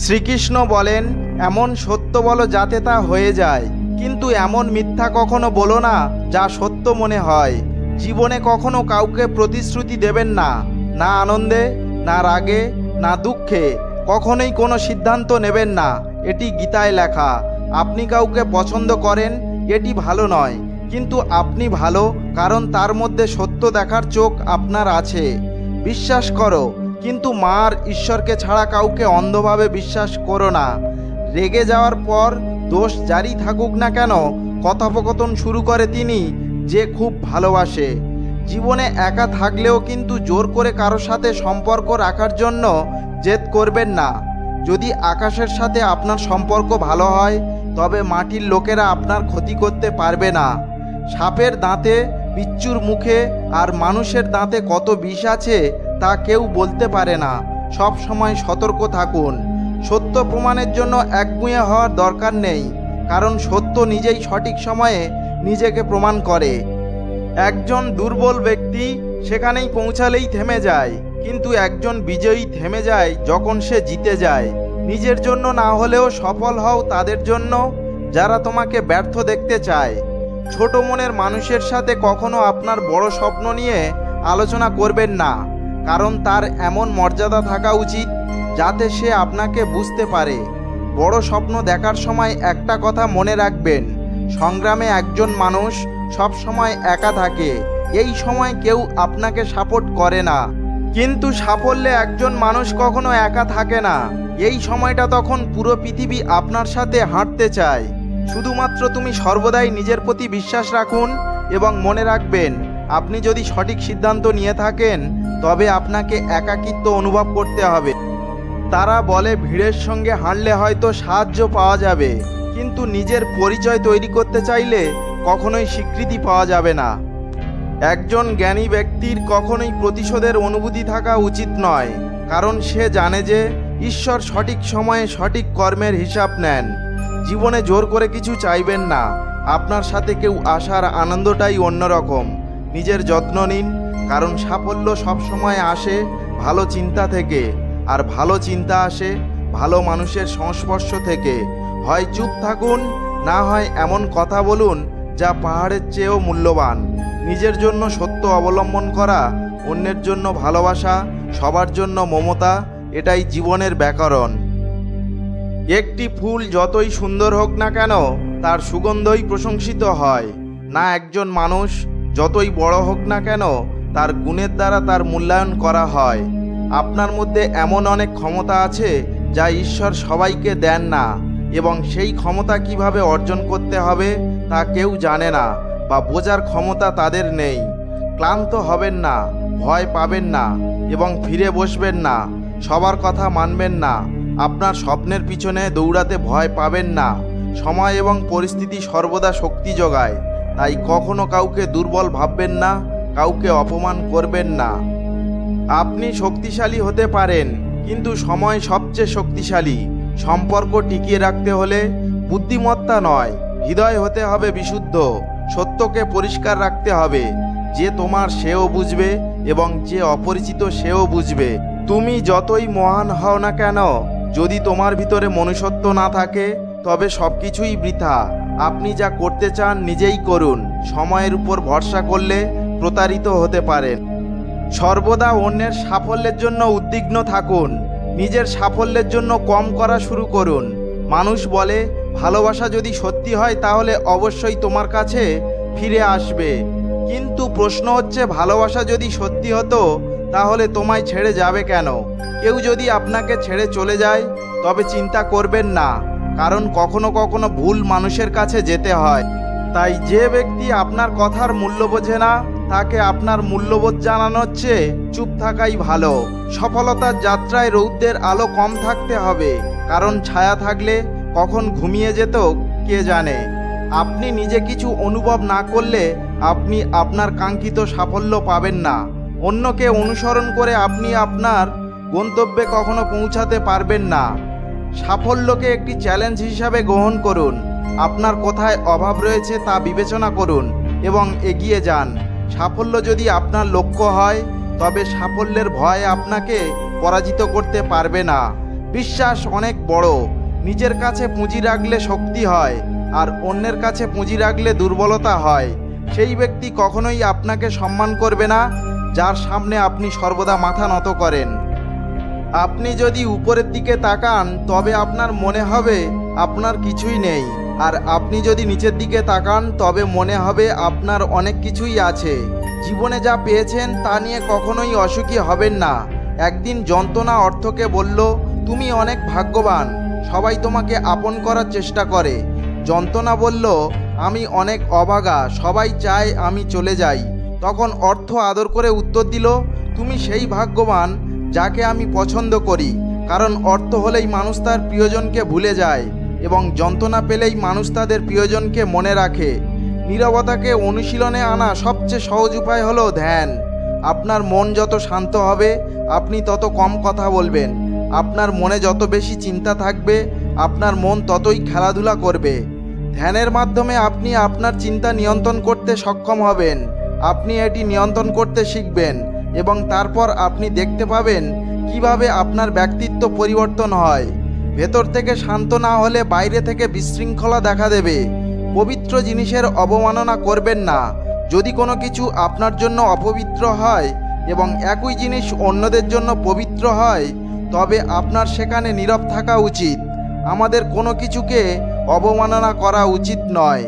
শ্রীকৃষ্ণ বলেন, এমন সত্য বলো যাতে তা হয়ে যায়, কিন্তু এমন মিথ্যা কখনো বলো না যা সত্য মনে হয়। জীবনে কখনো কাউকে প্রতিশ্রুতি দেবেন না, না আনন্দে, না রাগে, না দুঃখে। কখনোই কোনো সিদ্ধান্ত নেবেন না, এটি গীতায় লেখা। আপনি কাউকে পছন্দ করেন, এটি ভালো নয়, কিন্তু আপনি ভালো কারণ তার মধ্যে সত্য দেখার চোখ আপনার আছে। বিশ্বাস করো, কিন্তু মার ঈশ্বরকে ছাড়া কাউকে অন্ধভাবে বিশ্বাস করো না। রেগে যাওয়ার পর দোষ জারি থাকুক না কেন, কথোপকথন শুরু করে তিনি যে খুব ভালোবাসে। জীবনে একা থাকলেও কিন্তু জোর করে কারোর সাথে সম্পর্ক রাখার জন্য জেদ করবেন না। যদি আকাশের সাথে আপনার সম্পর্ক ভালো হয়, তবে মাটির লোকেরা আপনার ক্ষতি করতে পারবে না। সাপের দাঁতে, বিচ্ছুর মুখে আর মানুষের দাঁতে কত বিষ আছে তা কেউ বলতে পারে না। সব সময় সতর্ক থাকুন। সত্য প্রমাণের জন্য একগুঁয়ে হওয়ার দরকার নেই, কারণ সত্য নিজেই সঠিক সময়ে নিজেকে প্রমাণ করে। একজন দুর্বল ব্যক্তি সেখানেই পৌঁছালেই থেমে যায়, কিন্তু একজন বিজয়ী থেমে যায় যখন সে জিতে যায়। নিজের জন্য না হলেও সফল হও তাদের জন্য যারা তোমাকে ব্যর্থ দেখতে চায়। ছোট মনের মানুষের সাথে কখনো আপনার বড় স্বপ্ন নিয়ে আলোচনা করবেন না, কারণ তার এমন মর্যাদা থাকা উচিত যাতে সে আপনাকে বুঝতে পারে। বড় স্বপ্ন দেখার সময় একটা কথা মনে রাখবেন, সংগ্রামে একজন মানুষ সব সময় একা থাকে। এই সময় কেউ আপনাকে সাপোর্ট করে না, কিন্তু সাফল্যে একজন মানুষ কখনো একা থাকে না। এই সময়টা তখন পুরো পৃথিবী আপনার সাথে হাঁটতে চায়। শুধুমাত্র তুমি সর্বদাই নিজের প্রতি বিশ্বাস রাখুন এবং মনে রাখবেন, আপনি যদি সঠিক সিদ্ধান্ত নিয়ে থাকেন তবে আপনাকে একাকিত্ব অনুভব করতে হবে। তারা বলে ভিড়ের সঙ্গে হাঁটলে হয়তো সাহায্য পাওয়া যাবে, কিন্তু নিজের পরিচয় তৈরি করতে চাইলে কখনোই স্বীকৃতি পাওয়া যাবে না। একজন জ্ঞানী ব্যক্তির কখনোই প্রতিশোধের অনুভূতি থাকা উচিত নয়, কারণ সে জানে যে ঈশ্বর সঠিক সময়ে সঠিক কর্মের হিসাব নেন। জীবনে জোর করে কিছু চাইবেন না, আপনার সাথে কেউ আসার আনন্দটাই অন্যরকম। নিজের যত্ন নিন, কারণ সাফল্য সবসময় আসে ভালো চিন্তা থেকে, আর ভালো চিন্তা আসে ভালো মানুষের সংস্পর্শ থেকে। হয় চুপ থাকুন, না হয় এমন কথা বলুন যা পাহাড়ের চেয়েও মূল্যবান। নিজের জন্য সত্য অবলম্বন করা, অন্যের জন্য ভালোবাসা, সবার জন্য মমতা, এটাই জীবনের ব্যাকরণ। একটি ফুল যতই সুন্দর হোক না কেন, তার সুগন্ধই প্রশংসিত হয় না। একজন মানুষ যতই বড় হোক না কেন, তার গুণের দ্বারা তার মূল্যায়ন করা হয়। আপনার মধ্যে এমন অনেক ক্ষমতা আছে যা ঈশ্বর সবাইকে দেন না, এবং সেই ক্ষমতা কিভাবে অর্জন করতে হবে তা কেউ জানে না, বা বোঝার ক্ষমতা তাদের নেই। ক্লান্ত হবেন না, ভয় পাবেন না এবং ফিরে বসবেন না। সবার কথা মানবেন না, আপনার স্বপ্নের পিছনে দৌড়াতে ভয় পাবেন না। সময় এবং পরিস্থিতি সর্বদা শক্তি যোগায়, তাই কখনো কাউকে দুর্বল ভাববেন না, কাউকে অপমান করবেন না। আপনি শক্তিশালী হতে পারেন, কিন্তু সময় সবচেয়ে শক্তিশালী। সম্পর্ক টিকিয়ে রাখতে হলে বুদ্ধিমত্তা নয়, হৃদয় হতে হবে বিশুদ্ধ। সত্যকে পরিষ্কার রাখতে হবে, যে তোমার সেও বুঝবে এবং যে অপরিচিত সেও বুঝবে। তুমি যতই মহান হও না কেন, যদি তোমার ভিতরে মনুষ্যত্ব না থাকে তবে সবকিছুই বৃথা। আপনি যা করতে চান নিজেই করুন, সময়ের উপর ভরসা করলে প্রতারিত হতে পারেন। সর্বদা অন্যের সাফল্যের জন্য উদ্বিগ্ন থাকুন, নিজের সাফল্যের জন্য কম করা শুরু করুন। মানুষ বলে ভালোবাসা যদি সত্যি হয় তাহলে অবশ্যই তোমার কাছে ফিরে আসবে, কিন্তু প্রশ্ন হচ্ছে ভালোবাসা যদি সত্যি হতো তাহলে তোমায় ছেড়ে যাবে কেন? কেউ যদি আপনাকে ছেড়ে চলে যায় তবে চিন্তা করবেন না, কারণ কখনো কখনো ভুল মানুষের কাছে যেতে হয়। তাই যে ব্যক্তি আপনার কথার মূল্য বোঝে না, তাকে আপনার মূল্যবোধ জানানোর চেয়ে চুপ থাকাই ভালো। সফলতার যাত্রায় রৌদ্রের আলো কম থাকতে হবে, কারণ ছায়া থাকলে কখন ঘুমিয়ে যেত কে জানে। আপনি নিজে কিছু অনুভব না করলে আপনি আপনার কাঙ্ক্ষিত সাফল্য পাবেন না। অন্যকে অনুসরণ করে আপনি আপনার গন্তব্যে কখনো পৌঁছাতে পারবেন না। সাফল্যকে একটি চ্যালেঞ্জ হিসাবে গ্রহণ করুন। আপনার কোথায় অভাব রয়েছে তা বিবেচনা করুন এবং এগিয়ে যান। সাফল্য যদি আপনার লক্ষ্য হয় তবে সাফল্যের ভয় আপনাকে পরাজিত করতে পারবে না। বিশ্বাস অনেক বড়। নিজের কাছে পুঁজি রাখলে শক্তি হয়, আর অন্যের কাছে পুঁজি রাখলে দুর্বলতা হয়। সেই ব্যক্তি কখনোই আপনাকে সম্মান করবে না যার সামনে আপনি সর্বদা মাথা নত করেন। আপনি যদি উপরের দিকে তাকান তবে আপনার মনে হবে আপনার কিছুই নেই, আর আপনি যদি নিচের দিকে তাকান তবে মনে হবে আপনার অনেক কিছুই আছে। জীবনে যা পেয়েছেন তা নিয়ে কখনোই অসুখী হবেন না। একদিন যন্ত্রণা অর্থকে বলল, তুমি অনেক ভাগ্যবান, সবাই তোমাকে আপন করার চেষ্টা করে। যন্ত্রণা বলল, আমি অনেক অভাগা, সবাই চায় আমি চলে যাই। তখন অর্থ আদর করে উত্তর দিল, তুমি সেই ভাগ্যবান যাকে আমি পছন্দ করি, কারণ অর্থ হলেই মানুষ তার প্রিয়জনকে ভুলে যায় এবং যন্ত্রণা পেলেই মানুষ তাদের প্রিয়জনকে মনে রাখে। নীরবতাকে অনুশীলনে আনা সবচেয়ে সহজ উপায় হলো ধ্যান। আপনার মন যত শান্ত হবে আপনি তত কম কথা বলবেন। আপনার মনে যত বেশি চিন্তা থাকবে আপনার মন ততই খেলাধুলা করবে। ধ্যানের মাধ্যমে আপনি আপনার চিন্তা নিয়ন্ত্রণ করতে সক্ষম হবেন। আপনি এটি নিয়ন্ত্রণ করতে শিখবেন এবং তারপর আপনি দেখতে পাবেন কিভাবে আপনার ব্যক্তিত্ব পরিবর্তন হয়। ভেতর থেকে শান্ত না হলে বাইরে থেকে বিশৃঙ্খলা দেখা দেবে। পবিত্র জিনিসের অবমাননা করবেন না। যদি কোনো কিছু আপনার জন্য অপবিত্র হয় এবং একই জিনিস অন্যদের জন্য পবিত্র হয়, তবে আপনার সেখানে নীরব থাকা উচিত। আমাদের কোনো কিছুকে অবমাননা করা উচিত নয়।